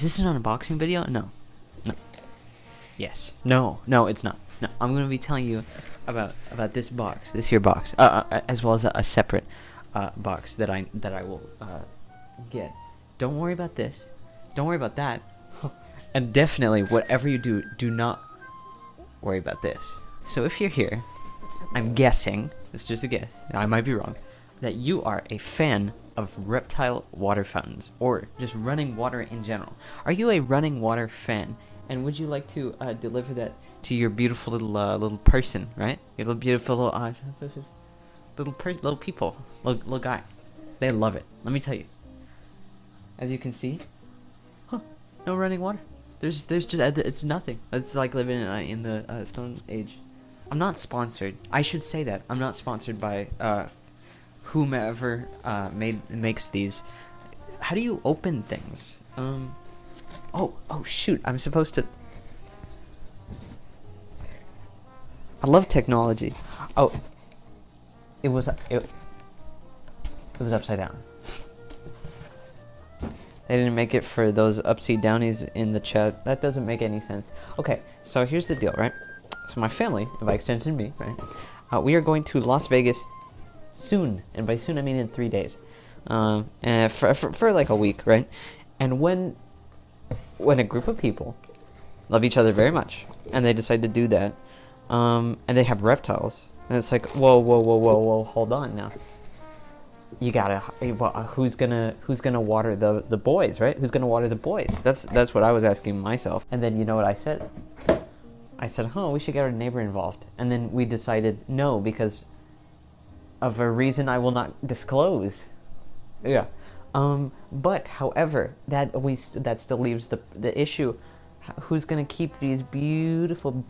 this an unboxing video? No. No. Yes. No. No, it's not. No, I'm going to be telling you about this box, this here box, as well as a separate box that I will get. Don't worry about this. Don't worry about that. And definitely, whatever you do, do not worry about this. So if you're here, I'm guessing, it's just a guess, I might be wrong, that you are a fan of Reptile water fountains, or just running water in general. Are you a running water fan? And would you like to deliver that to your beautiful little person, right? Your little beautiful little people, little guy. They love it. Let me tell you. As you can see, no running water. There's just it's nothing. It's like living in the Stone Age. I'm not sponsored. I should say that I'm not sponsored by whomever makes these. How do you open things? Oh shoot! I'm supposed to. I love technology. Oh, it was upside down. They didn't make it for those upside downies in the chat. That doesn't make any sense. Okay, so here's the deal, right? So my family, and by extension me, right? We are going to Las Vegas soon, and by soon I mean in 3 days, and for like a week, right? And when a group of people love each other very much, and they decide to do that, and they have reptiles, and it's like, whoa, hold on now. You gotta, who's gonna water the boys, right? Who's gonna water the boys? That's what I was asking myself. And then you know what I said? I said, we should get our neighbor involved. And then we decided no, because of a reason I will not disclose. Yeah. But however, that still leaves the issue. Who's gonna keep these beautiful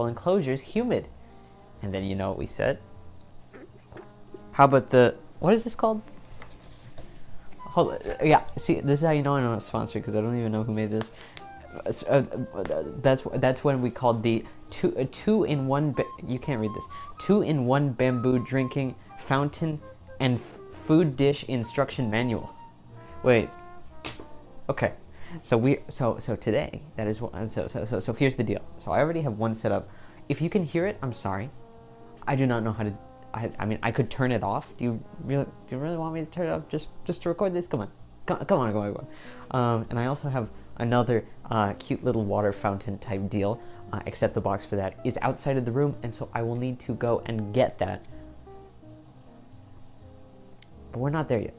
enclosures humid? And then you know what we said? How about what is this called? Yeah, see, this is how you know I'm not sponsored, because I don't even know who made this. That's when we called the two-in-one. You can't read this. 2-in-1 bamboo drinking fountain and food dish instruction manual. Wait. Okay. So today that is what. So here's the deal. So I already have one set up. If you can hear it, I'm sorry. I do not know how to. I mean, I could turn it off. Do you really want me to turn it off just to record this? Come on. And I also have another cute little water fountain type deal, except the box for that is outside of the room, and so I will need to go and get that. But we're not there yet.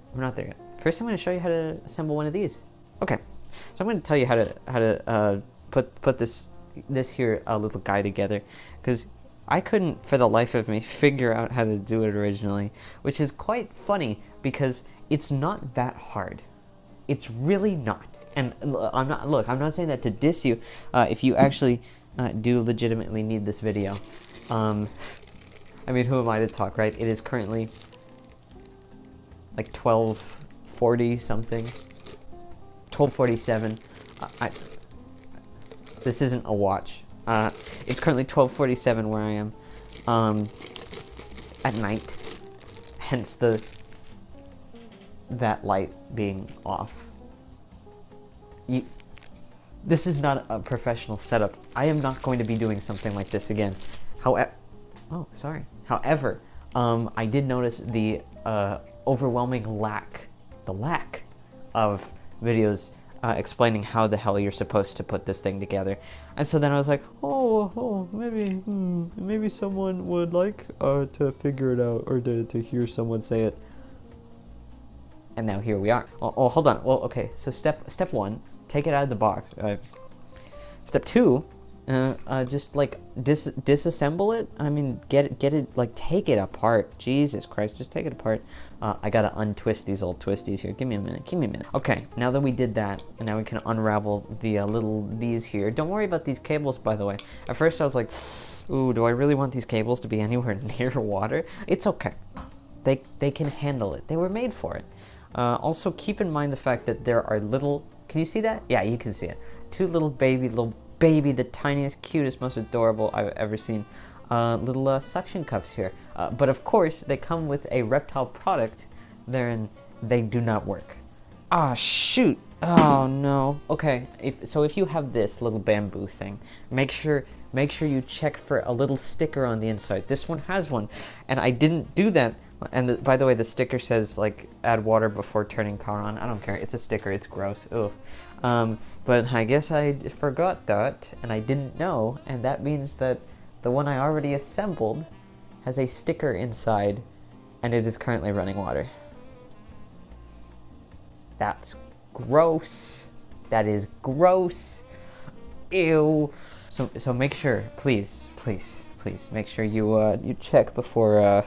First, I'm going to show you how to assemble one of these. Okay, so I'm going to tell you how to put this here little guy together, because I couldn't for the life of me figure out how to do it originally, which is quite funny because it's not that hard. It's really not. And I'm not saying that to diss you if you actually do legitimately need this video. I mean, who am I to talk, right? It is currently like 12:40 something. 12:47. This isn't a watch. It's currently 12:47 where I am, at night, hence that light being off. This is not a professional setup. I am not going to be doing something like this again. However, I did notice the overwhelming lack of videos explaining how the hell you're supposed to put this thing together. And so then I was like, maybe someone would like to figure it out, or to hear someone say it. And now here we are. Oh, hold on. Well, okay. So step one, take it out of the box. Step two, just like disassemble it. I mean, get it, like take it apart. Jesus Christ, just take it apart. I gotta untwist these old twisties here. Give me a minute. Okay, now that we did that, and now we can unravel the these here. Don't worry about these cables, by the way. At first I was like, ooh, do I really want these cables to be anywhere near water? It's okay. They can handle it. They were made for it. Also, keep in mind the fact that there are little. Can you see that? Yeah, you can see it. Two little baby, the tiniest, cutest, most adorable I've ever seen. Little suction cups here. But of course, they come with a Reptile product. They do not work. Ah, shoot. Oh no. Okay, if you have this little bamboo thing, make sure you check for a little sticker on the inside. This one has one, and I didn't do that. And by the way, the sticker says like add water before turning power on. I don't care. It's a sticker. It's gross. Ugh. But I guess I forgot that, and I didn't know, and that means that the one I already assembled has a sticker inside, and it is currently running water. That's gross. That is gross. Ew. So make sure, please make sure you check before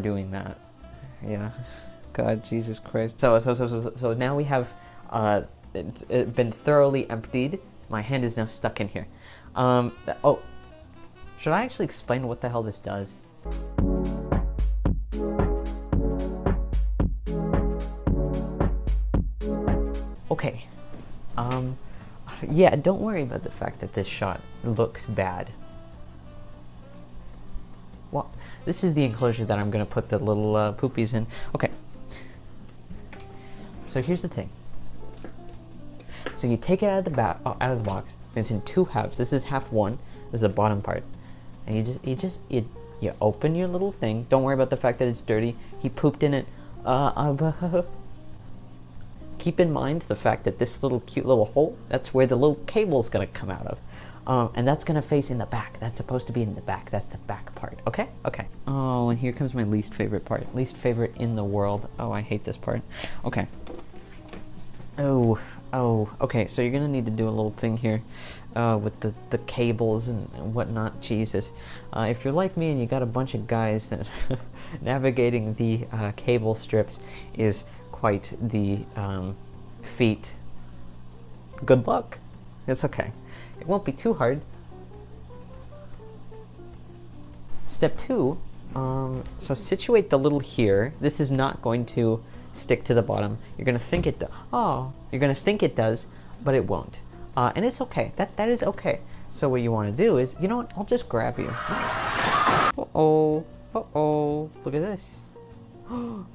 doing that. Yeah. God, Jesus Christ. So now we have it's been thoroughly emptied. My hand is now stuck in here. Oh, should I actually explain what the hell this does? Okay. Yeah, don't worry about the fact that this shot looks bad. Well, this is the enclosure that I'm gonna put the little poopies in. Okay. So here's the thing. So you take it out of the box. And it's in two halves. This is half one. This is the bottom part. And you open your little thing. Don't worry about the fact that it's dirty. He pooped in it. Keep in mind the fact that this little cute little hole, that's where the little cable's gonna come out of. And that's gonna face in the back. That's supposed to be in the back. That's the back part, okay? Okay. Oh, and here comes my least favorite part. Least favorite in the world. Oh, I hate this part. Okay. Oh, okay, so you're gonna need to do a little thing here with the cables and whatnot. Jesus. If you're like me and you got a bunch of guys, that navigating the cable strips is quite the feat. Good luck. It's okay. It won't be too hard. Step 2, so situate the little here. This is not going to stick to the bottom. You're gonna think it you're gonna think it does, but it won't. And it's okay. That is okay. So what you want to do is, you know what? I'll just grab you. Uh-oh. Look at this.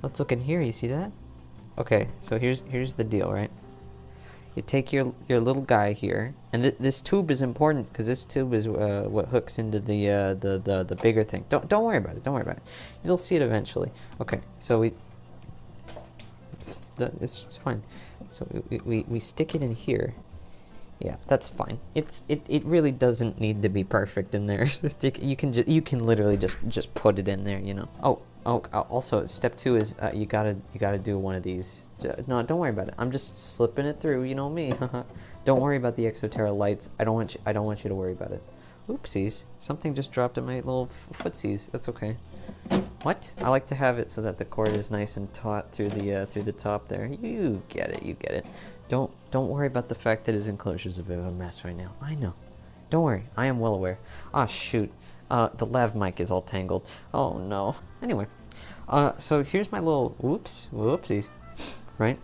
Let's look in here. You see that? Okay. So here's the deal, right? You take your little guy here, and this tube is important because this tube is what hooks into the bigger thing. Don't worry about it. Don't worry about it. You'll see it eventually. Okay. So it's fine. So we stick it in here. Yeah, that's fine. It really doesn't need to be perfect in there. you can literally just put it in there, you know. Oh, also step 2 is you gotta do one of these. No, don't worry about it. I'm just slipping it through, you know me. Don't worry about the Exoterra lights. I don't want you to worry about it. Oopsies, something just dropped in my little footsies. That's okay. What? I like to have it so that the cord is nice and taut through the top there. You get it. Don't worry about the fact that his enclosure is a bit of a mess right now. I know. Don't worry. I am well aware. Ah, shoot. The lav mic is all tangled. Oh no. Anyway, so here's my little whoopsies, right?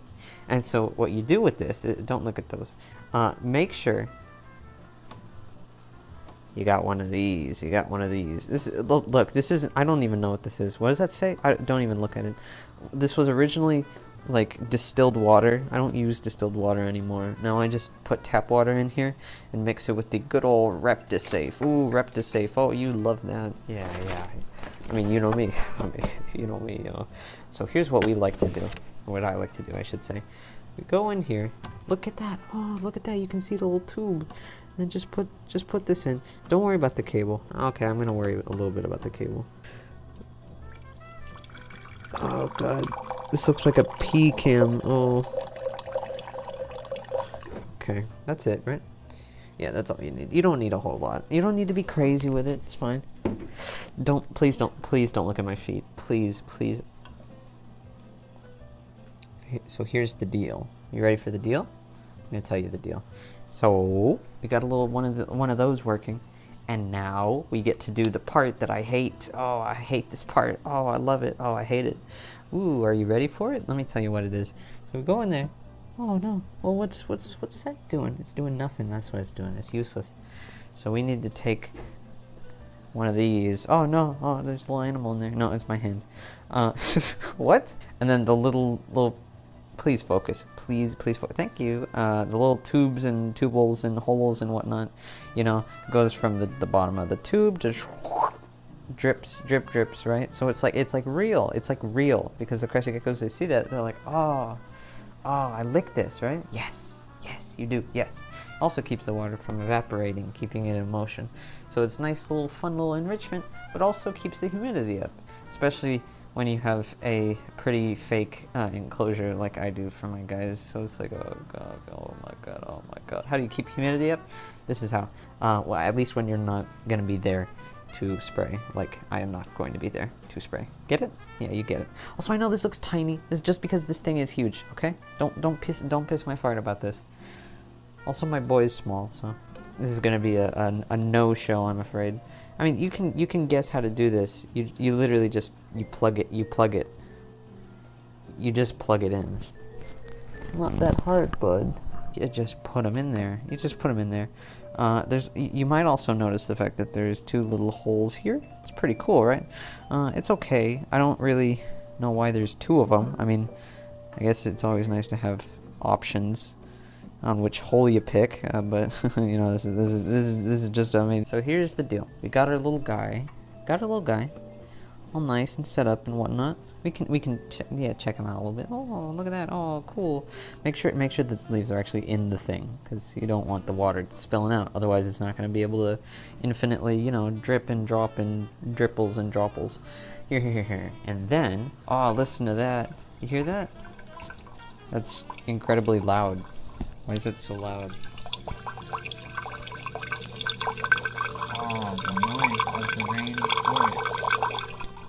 And so what you do with this? Don't look at those. Make sure you got one of these. This look. This isn't. I don't even know what this is. What does that say? Don't even look at it. This was originally like distilled water. I don't use distilled water anymore. Now I just put tap water in here and mix it with the good old Reptisafe. Ooh, Reptisafe. Oh, you love that. Yeah. I mean, you know me. You know. So here's what we like to do. Or what I like to do, I should say. We go in here. Look at that. Oh, look at that. You can see the little tube. And just put this in. Don't worry about the cable. Okay, I'm gonna worry a little bit about the cable. Oh god, this looks like a P cam. Oh. Okay, that's it, right? Yeah, that's all you need. You don't need a whole lot. You don't need to be crazy with it. It's fine. Please don't look at my feet. Please. So here's the deal. You ready for the deal? I'm gonna tell you the deal. So we got a little one of those working, and now we get to do the part that I hate. Oh, I hate this part. Oh, I love it. Oh, I hate it. Ooh, are you ready for it? Let me tell you what it is. So we go in there. Oh no. Well, what's that doing? It's doing nothing. That's what it's doing. It's useless. So we need to take one of these. Oh no. Oh, there's a little animal in there. No, it's my hand. What? And then the little please focus. Please focus. Thank you. The little tubes and tubules and holes and whatnot, you know, goes from the bottom of the tube to drips, right? So it's like real. It's like real, because the crested geckos, they see that, they're like, oh, I lick this, right? Yes, you do, yes. Also keeps the water from evaporating, keeping it in motion. So it's nice little fun little enrichment, but also keeps the humidity up, especially when you have a pretty fake enclosure like I do for my guys. So it's like, oh god, oh my god. How do you keep humidity up? This is how. Well, at least when you're not going to be there to spray, like I am not going to be there to spray. Get it? Yeah, you get it. Also, I know this looks tiny. This is just because this thing is huge, okay? Don't piss my fart about this. Also, my boy is small, so this is gonna be a no-show, I'm afraid. I mean, you can guess how to do this. You literally just plug it. You just plug it in. It's not that hard, bud. You just put them in there. You might also notice the fact that there's 2 little holes here. It's pretty cool, right? It's okay. I don't really know why there's 2 of them. I mean, I guess it's always nice to have options on which hole you pick, but you know, this is just amazing. So here's the deal: we got our little guy, all nice and set up and whatnot. We can check him out a little bit. Oh, look at that! Oh, cool. Make sure the leaves are actually in the thing, because you don't want the water spilling out. Otherwise, it's not going to be able to infinitely, you know, drip and drop and dripples and dropples. Here, and then, oh, listen to that! You hear that? That's incredibly loud. Why is it so loud? Oh,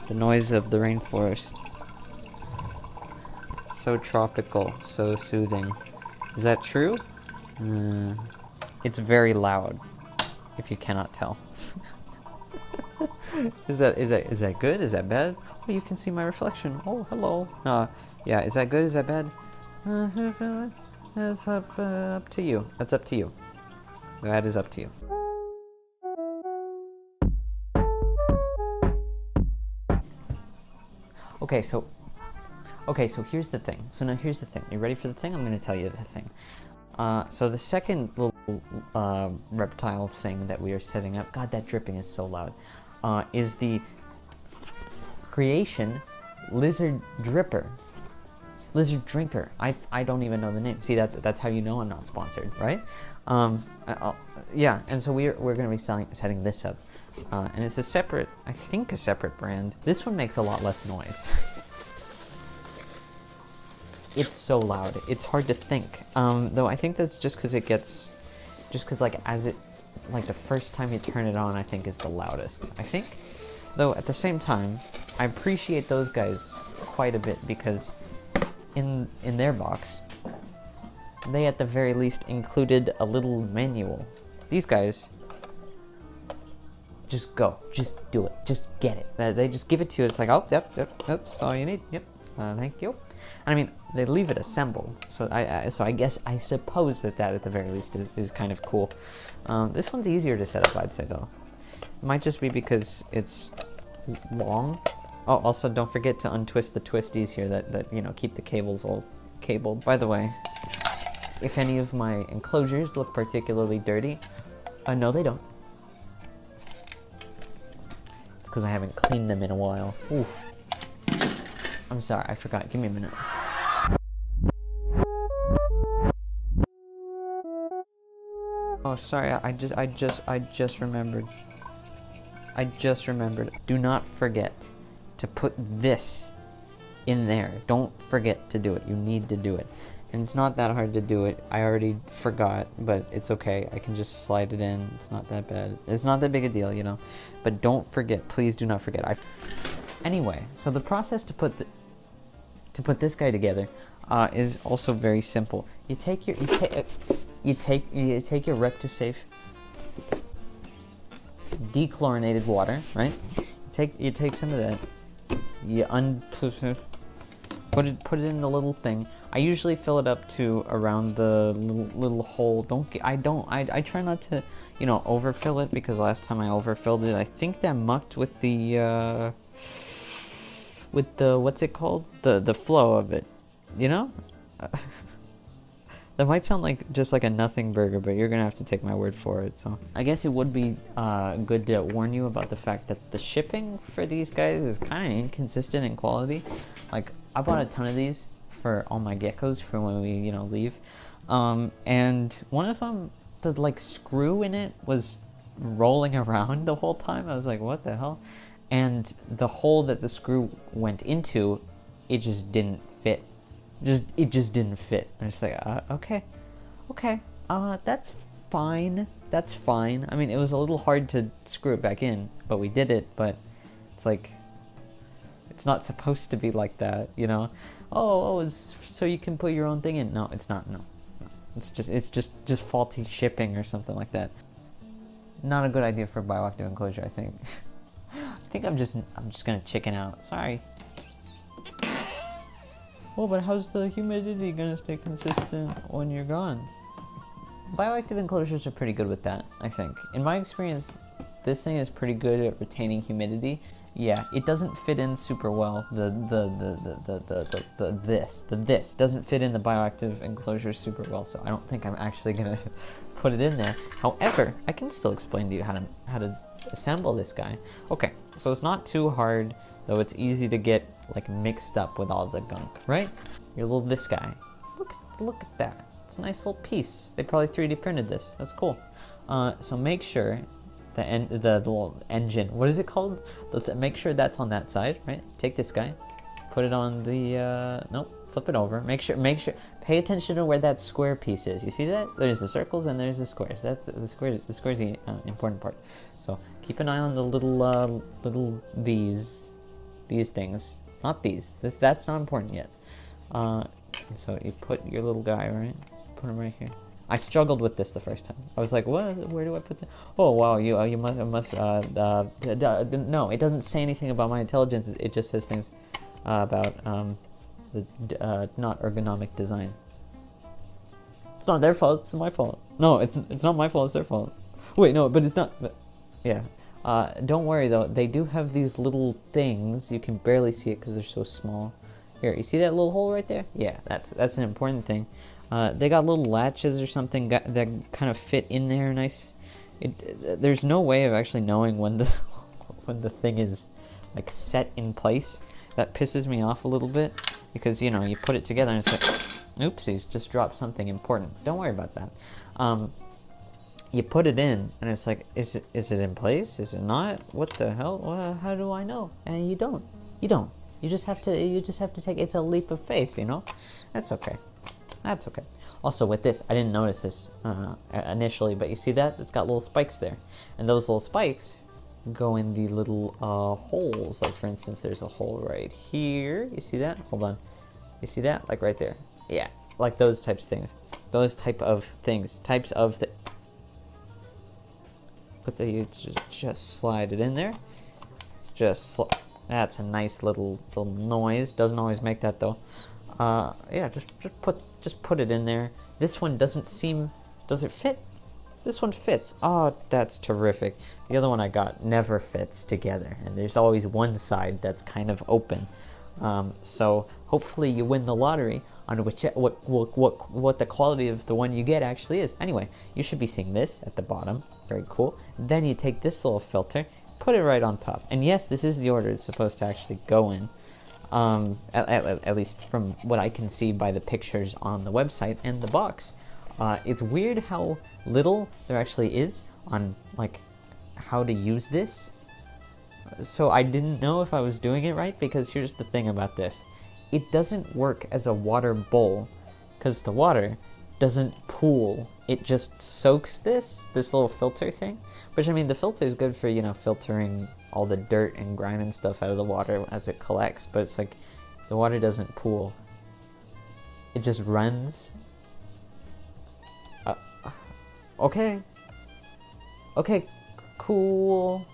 the noise of the rainforest. So tropical, so soothing. Is that true? It's very loud, if you cannot tell. Is that good? Is that bad? Oh, you can see my reflection. Oh, hello. Yeah, is that good? Is that bad? That's up to you. That's up to you. That is up to you. Okay, so here's the thing. So now here's the thing. You ready for the thing? I'm going to tell you the thing. So the second little reptile thing that we are setting up, God, that dripping is so loud, is the creation lizard dripper. Lizard drinker. I don't even know the name. See, that's how you know I'm not sponsored, right? Yeah, and so we're going to be setting this up, and it's a separate brand. This one makes a lot less noise. It's so loud. It's hard to think. Though I think that's just because like the first time you turn it on, I think is the loudest. I think, though at the same time, I appreciate those guys quite a bit, because in their box, they at the very least included a little manual. These guys just go, just do it, just get it. They just give it to you. It's like, oh, yep, that's all you need. Yep, thank you. And I mean, they leave it assembled, so I suppose that at the very least is kind of cool. This one's easier to set up, I'd say, though. It might just be because it's long. Oh, also don't forget to untwist the twisties here that you know, keep the cables all cabled. By the way, if any of my enclosures look particularly dirty, no they don't. It's because I haven't cleaned them in a while. Oof. I'm sorry, I forgot. Give me a minute. Oh, sorry, I just remembered. Do not forget to put this in there. Don't forget to do it. You need to do it. And it's not that hard to do it. I already forgot, but it's okay. I can just slide it in. It's not that bad. It's not that big a deal, you know. But don't forget. Please do not forget. Anyway, so the process to put this guy together is also very simple. You take your Reptisafe dechlorinated water, right? You take some of that. You put it in the little thing. I usually fill it up to around the little hole. I try not to, you know, overfill it, because last time I overfilled it, I think that mucked with the what's it called? The flow of it, you know? That might sound like just like a nothing burger, but you're gonna have to take my word for it. So I guess it would be good to warn you about the fact that the shipping for these guys is kind of inconsistent in quality. Like, I bought a ton of these for all my geckos for when we, you know, leave. And one of them, the like screw in it was rolling around the whole time. I was like, what the hell? And the hole that the screw went into, it just didn't fit. It just didn't fit. I'm just like, okay, that's fine. That's fine. I mean, it was a little hard to screw it back in, but we did it. But it's like, it's not supposed to be like that, you know? Oh, it's so you can put your own thing in. No, it's not. No. It's just faulty shipping or something like that. Not a good idea for bioactive enclosure, I think. I think I'm just gonna chicken out. Sorry. Oh, but how's the humidity gonna stay consistent when you're gone? Bioactive enclosures are pretty good with that, I think. In my experience, this thing is pretty good at retaining humidity. Yeah, it doesn't fit in super well. This doesn't fit in the bioactive enclosure super well, so I don't think I'm actually gonna put it in there. However, I can still explain to you how to assemble this guy. Okay, so it's not too hard, though it's easy to get like mixed up with all the gunk, right? Your little this guy. Look at that. It's a nice little piece. They probably 3D printed this. That's cool. So make sure the little engine, what is it called? Make sure that's on that side, right? Take this guy, put it on the nope, flip it over. Make sure pay attention to where that square piece is. You see that? There's the circles and there's the squares. That's the square. The square's the important part. So keep an eye on the little these things. Not these. That's not important yet. And so you put your little guy, right? Put him right here. I struggled with this the first time. I was like, what? Where do I put that? Oh, wow, you must no, it doesn't say anything about my intelligence. It just says things about the not ergonomic design. It's not their fault, it's my fault. No, it's not my fault, it's their fault. Wait, no, but it's not, but, yeah. Don't worry though, they do have these little things. You can barely see it because they're so small. Here, you see that little hole right there? Yeah, that's an important thing. They got little latches or something that kind of fit in there nice. There's no way of actually knowing when the thing is like set in place. That pisses me off a little bit because, you know, you put it together and it's like, oopsies, just dropped something important. Don't worry about that. You put it in and it's like, is it in place? Is it not? What the hell? Well, how do I know? And you don't. You just have to take, it's a leap of faith, you know? That's okay. That's okay. Also with this, I didn't notice this initially, but you see that? It's got little spikes there. And those little spikes go in the little holes. Like for instance, there's a hole right here. You see that? Hold on. You see that? Like right there. Yeah, like those types of things. Those type of things. Types of the... You just slide it in there. That's a nice little noise. Doesn't always make that though. Yeah, just put it in there. This one doesn't seem... Does it fit? This one fits. Oh, that's terrific. The other one I got never fits together, and there's always one side that's kind of open. So hopefully you win the lottery on what the quality of the one you get actually is. Anyway, you should be seeing this at the bottom. Very cool. Then you take this little filter, put it right on top. And yes, this is the order it's supposed to actually go in. At least from what I can see by the pictures on the website and the box. It's weird how little there actually is on like how to use this. So I didn't know if I was doing it right, because here's the thing about this. It doesn't work as a water bowl because the water doesn't pool. It just soaks this little filter thing, which I mean the filter is good for, you know, filtering all the dirt and grime and stuff out of the water as it collects, but it's like the water doesn't pool. It just runs. Okay, cool,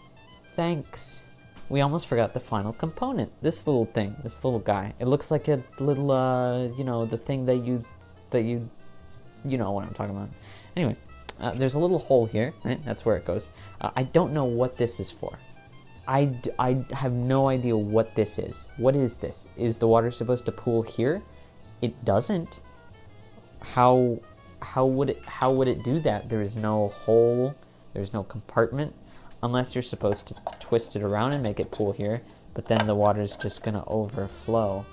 thanks. We almost forgot the final component. This little thing, this little guy. It looks like a little, you know, the thing that you know what I'm talking about. Anyway, there's a little hole here, right? That's where it goes. I don't know what this is for. I have no idea what this is. What is this? Is the water supposed to pool here? It doesn't. how would it do that? There is no hole, there's no compartment, unless you're supposed to twist it around and make it pool here, but then the water's just gonna overflow.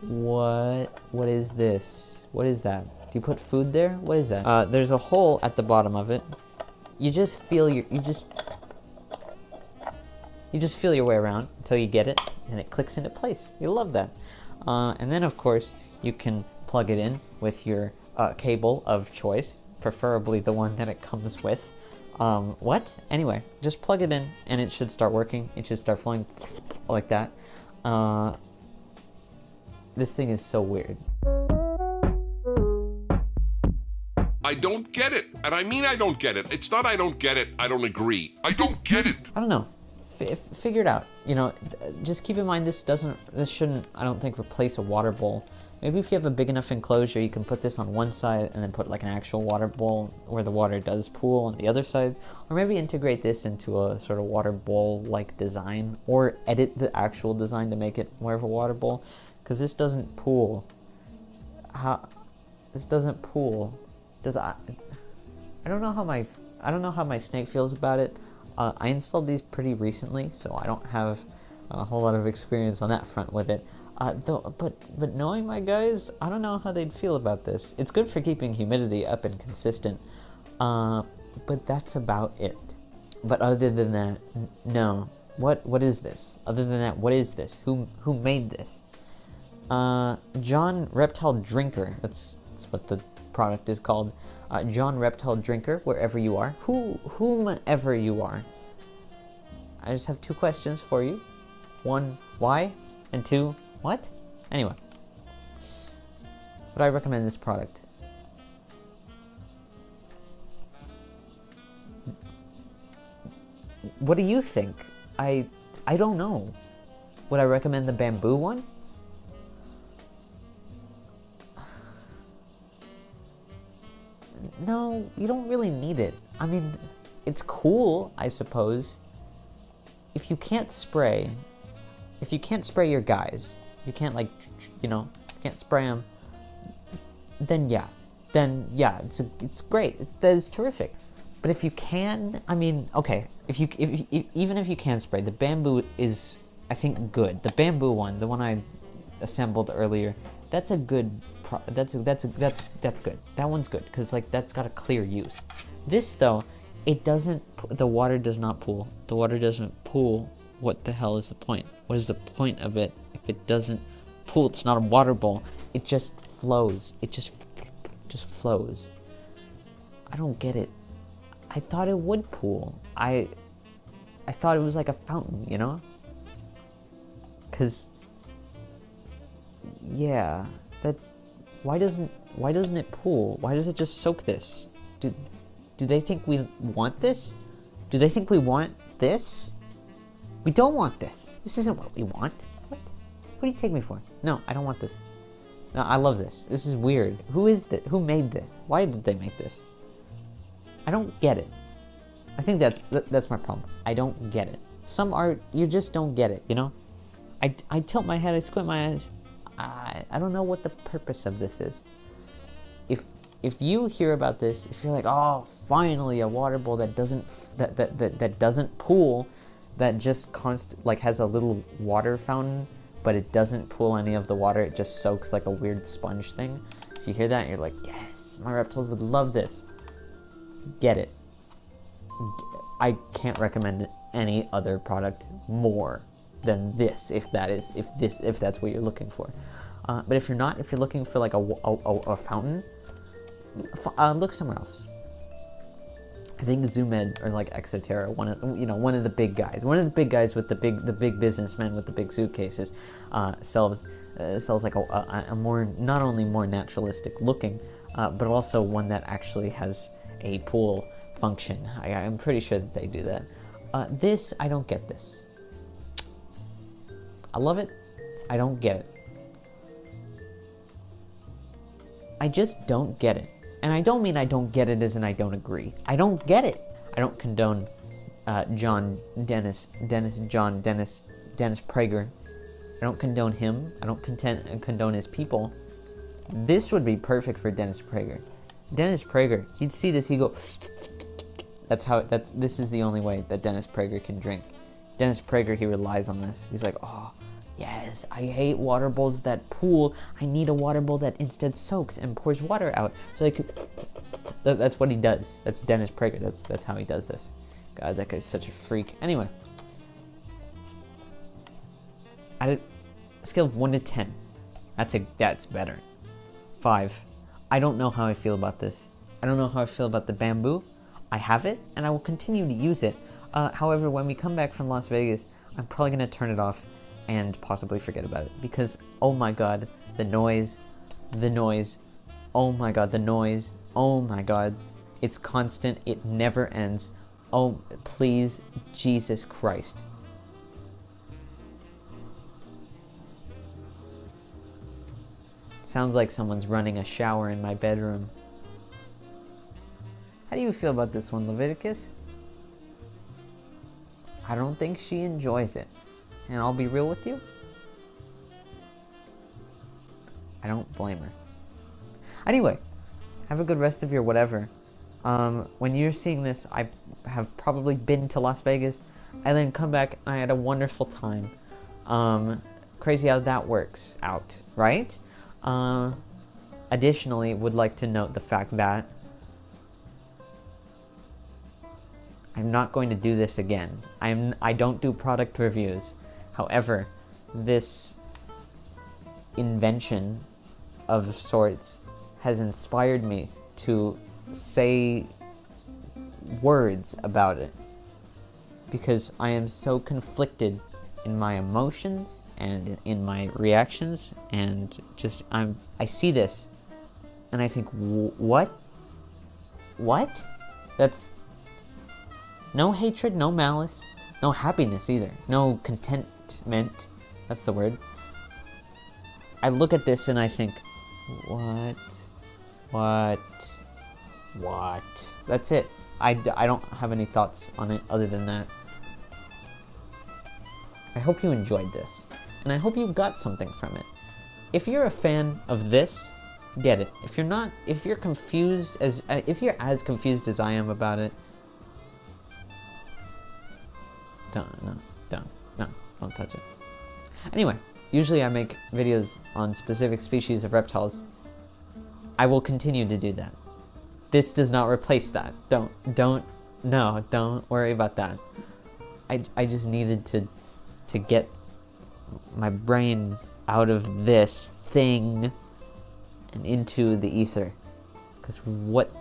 What is this? What is that? Do you put food there? What is that? There's a hole at the bottom of it. You just feel your way around until you get it, and it clicks into place. You love that. And then of course you can plug it in with your cable of choice, preferably the one that it comes with. What? Anyway, just plug it in and it should start working. It should start flowing like that. This thing is so weird. I don't get it. And I mean I don't get it. It's not I don't get it, I don't agree. I don't get it. I don't know. Figure it out. You know, just keep in mind this shouldn't, I don't think, replace a water bowl. Maybe if you have a big enough enclosure, you can put this on one side and then put like an actual water bowl where the water does pool on the other side. Or maybe integrate this into a sort of water bowl-like design, or edit the actual design to make it more of a water bowl. Because this doesn't pool. This doesn't pool. I don't know how my snake feels about it. I installed these pretty recently, so I don't have a whole lot of experience on that front with it. But knowing my guys, I don't know how they'd feel about this. It's good for keeping humidity up and consistent, but that's about it. But other than that, no. What is this? Other than that, what is this? Who made this? John Reptile Drinker. That's what the product is called. John Reptile Drinker, wherever you are, whomever you are. I just have 2 questions for you. 1, why? And 2, what? Anyway. Would I recommend this product? What do you think? I don't know. Would I recommend the bamboo one? No, you don't really need it. I mean, it's cool, I suppose. If you can't spray your guys, you can't can't spray them, then yeah, it's great. It's terrific. But if you can, I mean, okay, even if you can spray, the bamboo is, I think, good. The bamboo one, the one I assembled earlier, that's a good. That's good. That one's good because like that's got a clear use. This though, it doesn't. The water does not pool. The water doesn't pool. What the hell is the point? What is the point of it if it doesn't pool? It's not a water bowl. It just flows. It just flows. I don't get it. I thought it would pool. I thought it was like a fountain, you know? Cause yeah, that. Why doesn't it pool? Why does it just soak this? Do they think we want this? Do they think we want this? We don't want this. This isn't what we want. What? Who do you take me for? No, I don't want this. No, I love this. This is weird. Who is this? Who made this? Why did they make this? I don't get it. I think that's my problem. I don't get it. Some art, you just don't get it, you know? I tilt my head, I squint my eyes. I don't know what the purpose of this is. If you hear about this, if you're like, oh, finally a water bowl that doesn't pool, that just has a little water fountain, but it doesn't pool any of the water, it just soaks like a weird sponge thing. If you hear that, you're like, yes, my reptiles would love this. Get it. I can't recommend any other product more than this, if that's what you're looking for. But if you're not, if you're looking for like a fountain, look somewhere else. I think Zoomed or like Exoterra, one of the big guys, with the big businessmen with the big suitcases, sells like a more, not only more naturalistic looking, but also one that actually has a pool function. I'm pretty sure that they do that. This, I don't get this. I love it. I don't get it. I just don't get it. And I don't mean I don't get it as in I don't agree. I don't get it. I don't condone Dennis Prager. I don't condone him. I don't condone his people. This would be perfect for Dennis Prager. Dennis Prager, he'd see this, he'd go, this is the only way that Dennis Prager can drink. Dennis Prager, he relies on this. He's like, oh, yes, I hate water bowls that pool. I need a water bowl that instead soaks and pours water out. So like, that's what he does. That's Dennis Prager. That's how he does this. God, that guy's such a freak. Anyway, at a scale of 1 to 10, that's better. 5. I don't know how I feel about this. I don't know how I feel about the bamboo. I have it, and I will continue to use it. However, when we come back from Las Vegas, I'm probably going to turn it off and possibly forget about it. Because, oh my god, the noise, oh my god, the noise, oh my god. It's constant, it never ends. Oh, please, Jesus Christ. Sounds like someone's running a shower in my bedroom. How do you feel about this one, Leviticus? I don't think she enjoys it. And I'll be real with you, I don't blame her. Anyway, have a good rest of your whatever. When you're seeing this, I have probably been to Las Vegas. I then come back, I had a wonderful time. Crazy how that works out, right? Additionally, would like to note the fact that I'm not going to do this again. I don't do product reviews. However, this invention of sorts has inspired me to say words about it, because I am so conflicted in my emotions and in my reactions, and just I see this and I think, what? That's no hatred, no malice, no happiness either, no contentment, that's the word. I look at this and I think, what? That's it. I don't have any thoughts on it other than that. I hope you enjoyed this, and I hope you got something from it. If you're a fan of this, get it. If you're not, if you're confused if you're as confused as I am about it, don't touch it. Anyway, usually I make videos on specific species of reptiles. I will continue to do that. This does not replace that. Don't worry about that. I just needed to get my brain out of this thing and into the ether. Because what?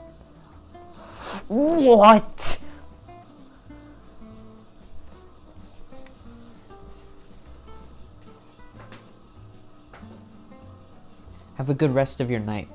Have a good rest of your night.